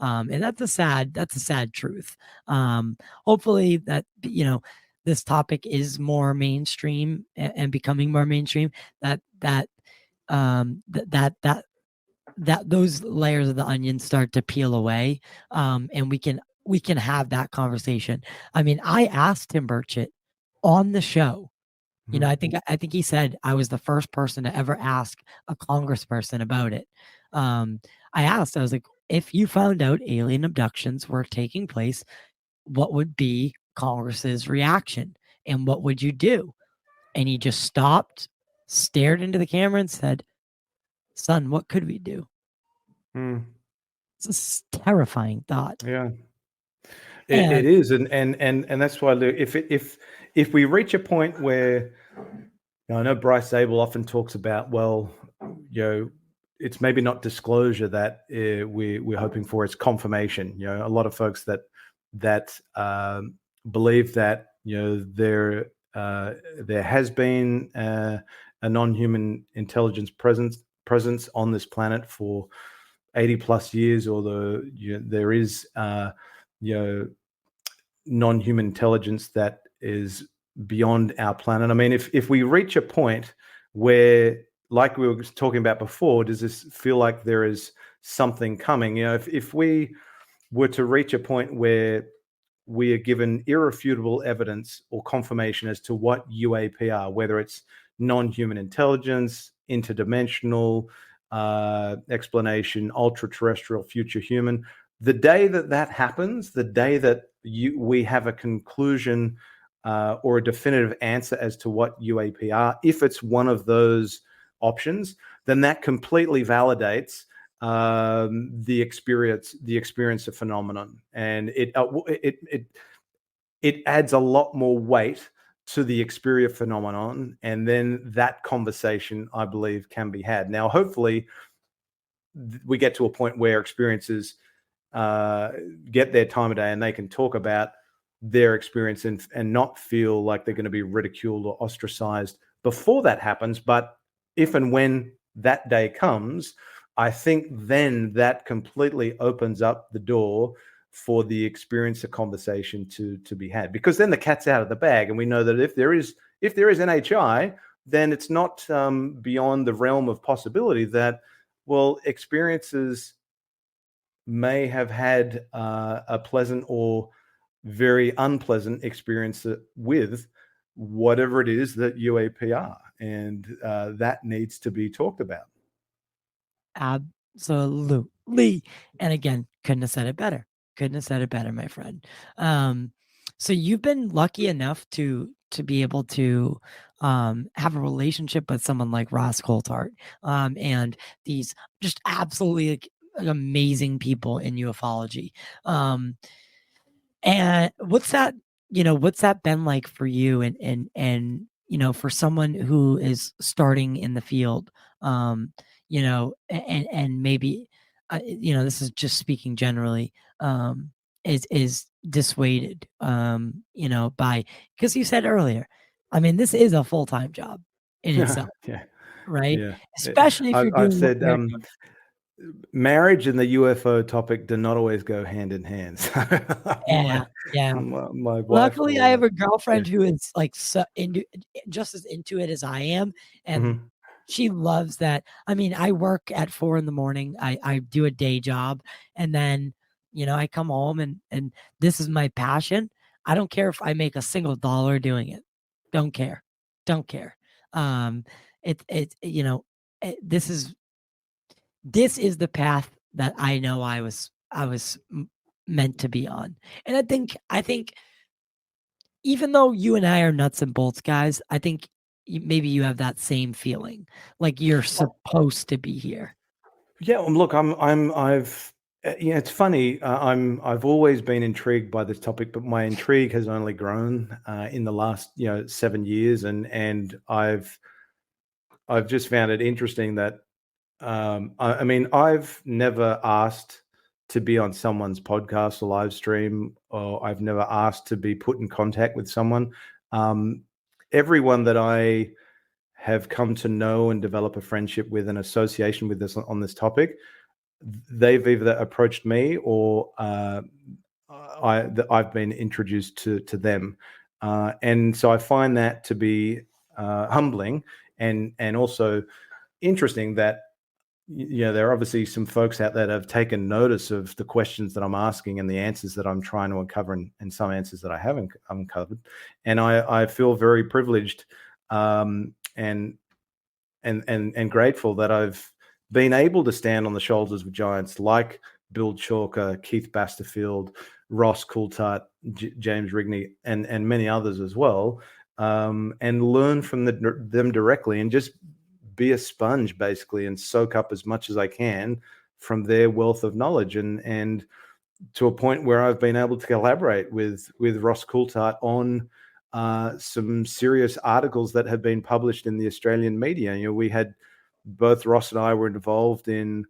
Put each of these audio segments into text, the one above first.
And that's a sad truth. Hopefully that, this topic is more mainstream and becoming more mainstream, that those layers of the onion start to peel away, and we can have that conversation. I mean, I asked Tim Burchett on the show. I think he said I was the first person to ever ask a congressperson about it. I was like, if you found out alien abductions were taking place, what would be Congress's reaction, and what would you do? And he just stopped, stared into the camera, and said, "Son, what could we do?" It's a terrifying thought. Yeah, it is, and that's why if we reach a point where, I know Bryce Zabel often talks about, well, it's maybe not disclosure that we're hoping for, it's confirmation. A lot of folks that believe that there has been a non-human intelligence presence on this planet for 80 plus years, or there is non-human intelligence that is beyond our planet. I mean, if we reach a point where, like we were talking about before, does this feel like there is something coming? If we were to reach a point where we are given irrefutable evidence or confirmation as to what UAP are, whether it's non-human intelligence, interdimensional explanation, ultra-terrestrial, future human, the day that happens, the day that we have a conclusion or a definitive answer as to what UAP are, if it's one of those options, then that completely validates the experience of phenomenon, and it adds a lot more weight to the experience phenomenon, and then that conversation, I believe, can be had. Now, hopefully, we get to a point where experiences get their time of day and they can talk about their experience and not feel like they're going to be ridiculed or ostracized before that happens. But if and when that day comes, I think then that completely opens up the door for the experience of conversation to be had, because then the cat's out of the bag, and we know that if there is NHI, then it's not beyond the realm of possibility that, well, experiences may have had a pleasant or very unpleasant experience with whatever it is that UAP are, and that needs to be talked about. Absolutely. And again, couldn't have said it better, my friend. So you've been lucky enough to be able to have a relationship with someone like Ross Coulthart, and these just absolutely amazing people in ufology. And what's that been like for you, and for someone who is starting in the field, and maybe, this is just speaking generally, is dissuaded, by, because you said earlier, I mean, this is a full-time job in itself, right? Yeah. Especially if you're doing I've said marriage and the UFO topic do not always go hand in hand. Yeah. My wife. Luckily, I have a girlfriend who is like just as into it as I am, and she loves that. I mean, I work at 4 a.m. I do a day job, and then I come home and this is my passion. I don't care if I make a single dollar doing it. Don't care. This is the path that I know I was meant to be on. And I think even though you and I are nuts and bolts guys, I think maybe you have that same feeling, like you're supposed to be here. Yeah, look, it's funny. I've always been intrigued by this topic, but my intrigue has only grown in the last 7 years, and I've just found it interesting that I mean, I've never asked to be on someone's podcast or live stream, or I've never asked to be put in contact with someone. Everyone that I have come to know and develop a friendship with, an association with this on this topic, they've either approached me or I've been introduced to them, and so I find that to be humbling and also interesting that there are obviously some folks out there that have taken notice of the questions that I'm asking and the answers that I'm trying to uncover, and some answers that I haven't uncovered, and I feel very privileged and grateful that I've been able to stand on the shoulders of giants like Bill Chalker, Keith Basterfield, Ross Coulthart, James Rigney, and many others as well, and learn from them directly and just be a sponge basically and soak up as much as I can from their wealth of knowledge, and to a point where I've been able to collaborate with Ross Coulthart on some serious articles that have been published in the Australian media. We had both Ross and I were involved in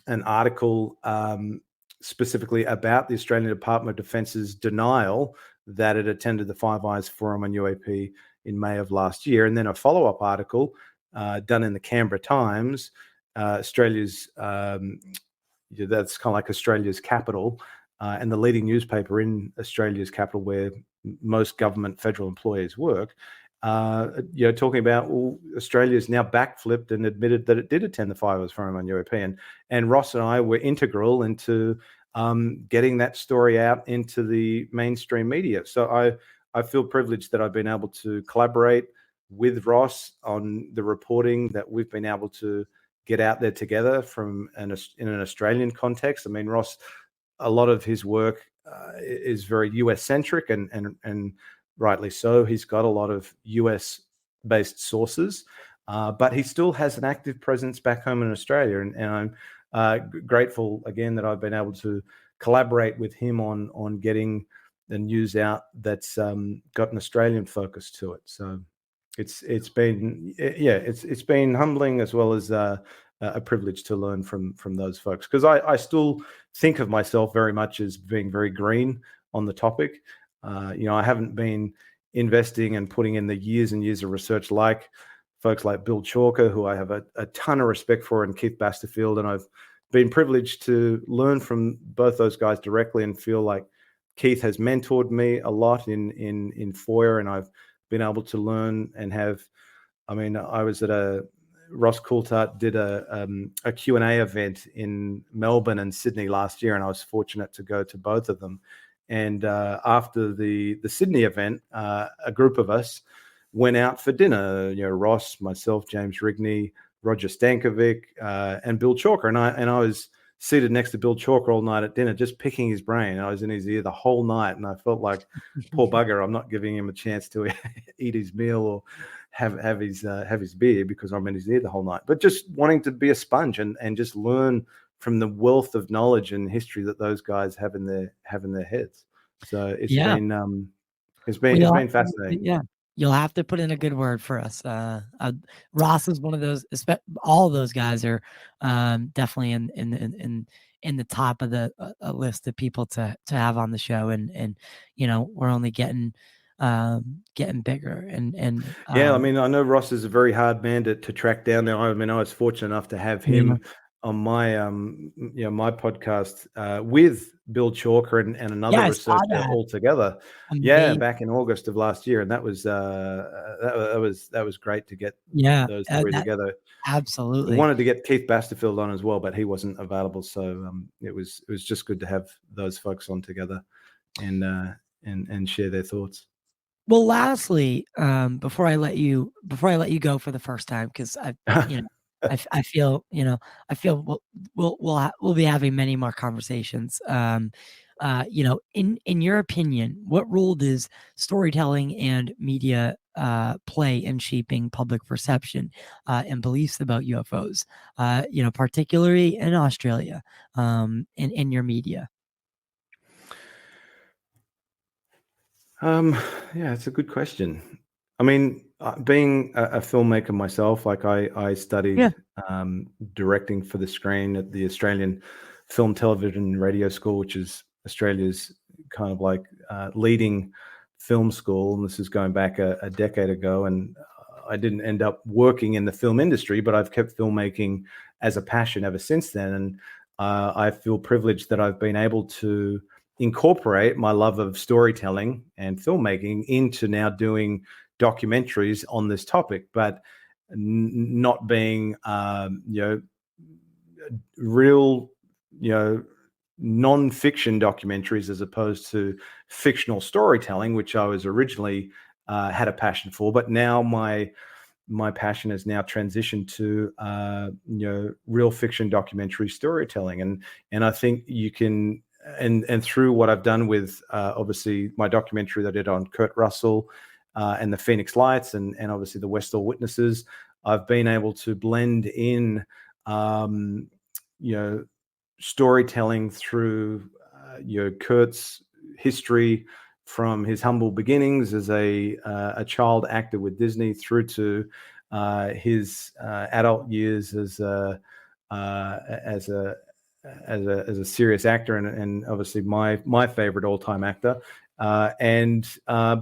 an article specifically about the Australian Department of Defence's denial that it attended the Five Eyes Forum on UAP in May of last year, and then a follow-up article done in the Canberra Times, Australia's that's kind of like Australia's capital, and the leading newspaper in Australia's capital where most government federal employees work, talking about Australia's now backflipped and admitted that it did attend the Five Eyes Forum on UAP, and Ross and I were integral into getting that story out into the mainstream media. So I feel privileged that I've been able to collaborate with Ross on the reporting that we've been able to get out there together in an Australian context. I mean, Ross, a lot of his work is very US centric, and rightly so. He's got a lot of US based sources, but he still has an active presence back home in Australia. And I'm grateful again that I've been able to collaborate with him on getting the news out that's got an Australian focus to it. So it's been humbling as well as a privilege to learn from those folks, because I still think of myself very much as being very green on the topic. I haven't been investing and putting in the years and years of research like folks like Bill Chalker, who I have a ton of respect for, and Keith Basterfield, and I've been privileged to learn from both those guys directly and feel like Keith has mentored me a lot in FOIA, and I've been able to learn and have. I mean, I was at Ross Coulthart did a Q&A event in Melbourne and Sydney last year, and I was fortunate to go to both of them. And after the Sydney event, a group of us went out for dinner. Ross, myself, James Rigney, Roger Stankovic, and Bill Chalker, and I was seated next to Bill Chalker all night at dinner, just picking his brain. I was in his ear the whole night, and I felt like, poor bugger, I'm not giving him a chance to eat his meal or have his beer because I'm in his ear the whole night. But just wanting to be a sponge and just learn from the wealth of knowledge and history that those guys have in their heads. So it's been fascinating. Yeah. You'll have to put in a good word for us. Ross is one of those. All of those guys are definitely in the top of the list of people to have on the show, and we're only getting bigger. And I mean, I know Ross is a very hard man to track down there. I mean, I was fortunate enough to have him on my my podcast with Bill Chalker and another researcher all together. Amazing. Back in August of last year, and that was great to get those three together. Absolutely. I wanted to get Keith Basterfield on as well, but he wasn't available, so it was just good to have those folks on together and share their thoughts. Well, lastly, before I let you go for the first time, because I feel we'll be having many more conversations. In your opinion, what role does storytelling and media play in shaping public perception and beliefs about UFOs? Particularly in Australia, in your media. It's a good question. I mean, being a filmmaker myself, like I studied directing for the screen at the Australian Film, Television and Radio School, which is Australia's kind of like leading film school. And this is going back a decade ago. And I didn't end up working in the film industry, but I've kept filmmaking as a passion ever since then. And I feel privileged that I've been able to incorporate my love of storytelling and filmmaking into now doing documentaries on this topic, but not being, real, non-fiction documentaries as opposed to fictional storytelling, which I was originally had a passion for. But now my passion has now transitioned to real fiction documentary storytelling, and I think you can, and through what I've done with obviously my documentary that I did on Kurt Russell and the Phoenix Lights, and obviously the Westall Witnesses, I've been able to blend in storytelling through Kurt's history from his humble beginnings as a child actor with Disney through to his adult years as a serious actor, and obviously my favorite all-time actor, and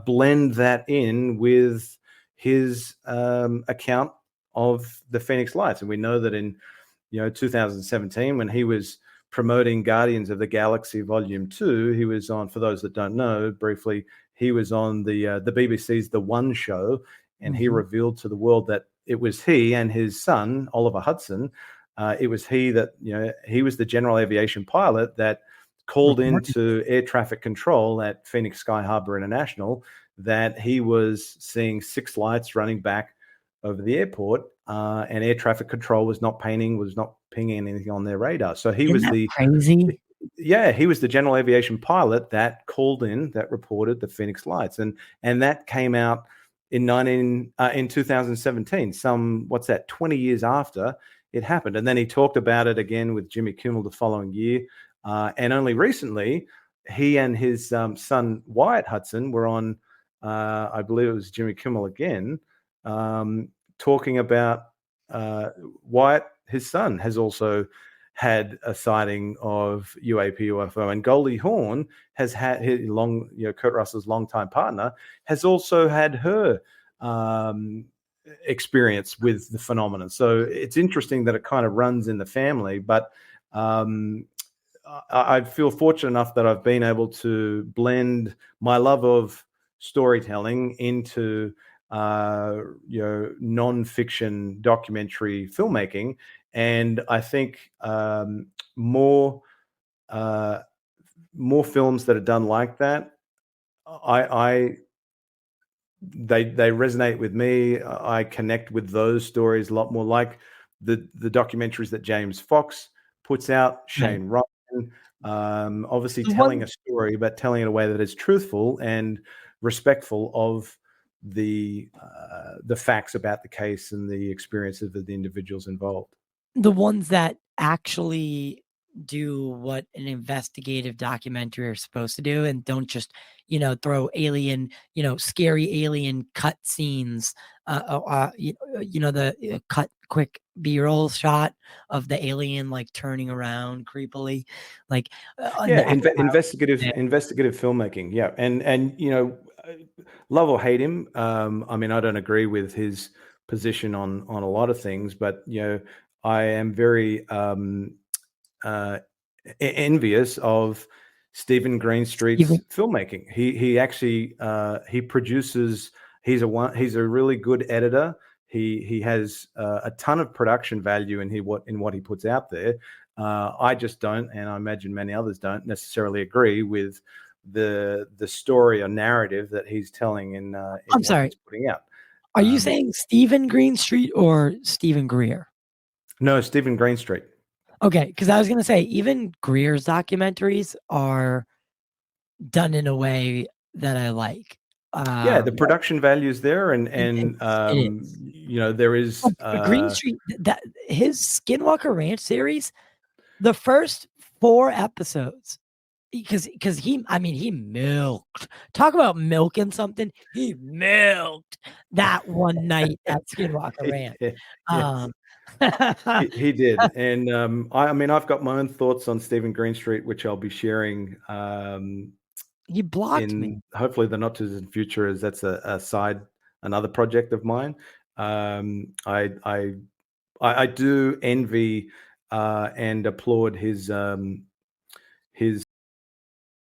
blend that in with his account of the Phoenix Lights. And we know that in 2017, when he was promoting Guardians of the Galaxy Volume 2, he was on, for those that don't know, briefly, he was on the BBC's The One Show, and he revealed to the world that it was he and his son, Oliver Hudson, it was he that, he was the general aviation pilot that called into air traffic control at Phoenix Sky Harbor International that he was seeing 6 lights running back over the airport, and air traffic control was not pinging anything on their radar. So he was crazy. Yeah, he was the general aviation pilot that called in, that reported the Phoenix Lights, and that came out in 2017. 20 years after it happened, and then he talked about it again with Jimmy Kimmel the following year, and only recently, he and his son Wyatt Hudson were on, I believe it was Jimmy Kimmel again, talking about Wyatt, his son, has also had a sighting of UAP UFO, and Goldie Hawn has had his Kurt Russell's longtime partner, has also had her experience with the phenomenon. So it's interesting that it kind of runs in the family, but I feel fortunate enough that I've been able to blend my love of storytelling into non-fiction documentary filmmaking, and I think more films that are done like that, they resonate with me. I connect with those stories a lot more, like the documentaries that James Fox puts out, Shane Ryan, obviously telling a story, but telling it in a way that is truthful and respectful of the facts about the case and the experiences of the individuals involved. The ones that actually do what an investigative documentary are supposed to do, and don't just, throw alien, scary alien cut scenes, the cut quick B-roll shot of the alien like turning around creepily, like investigative filmmaking. Yeah, and love or hate him. I mean, I don't agree with his position on a lot of things, but I am very envious of Stephen Greenstreet's filmmaking. He actually he produces. He's a really good editor. He has a ton of production value in what he puts out there. I just don't, and I imagine many others don't necessarily agree with the story or narrative that he's telling in I'm sorry, he's putting out. Are you saying Stephen Greenstreet or Stephen Greer? No, Stephen Greenstreet. Okay, because I was going to say, even Greer's documentaries are done in a way that I like. Yeah, the production value is there, and there is Greenstreet, that his Skinwalker Ranch series, the first 4 episodes, because he milked. Talk about milking something. He milked that one night at Skinwalker Ranch. Yes. He did, and I've got my own thoughts on Stephen Greenstreet, which I'll be sharing. He blocked me. Hopefully, the not too distant future, as that's another project of mine. I I do envy and applaud his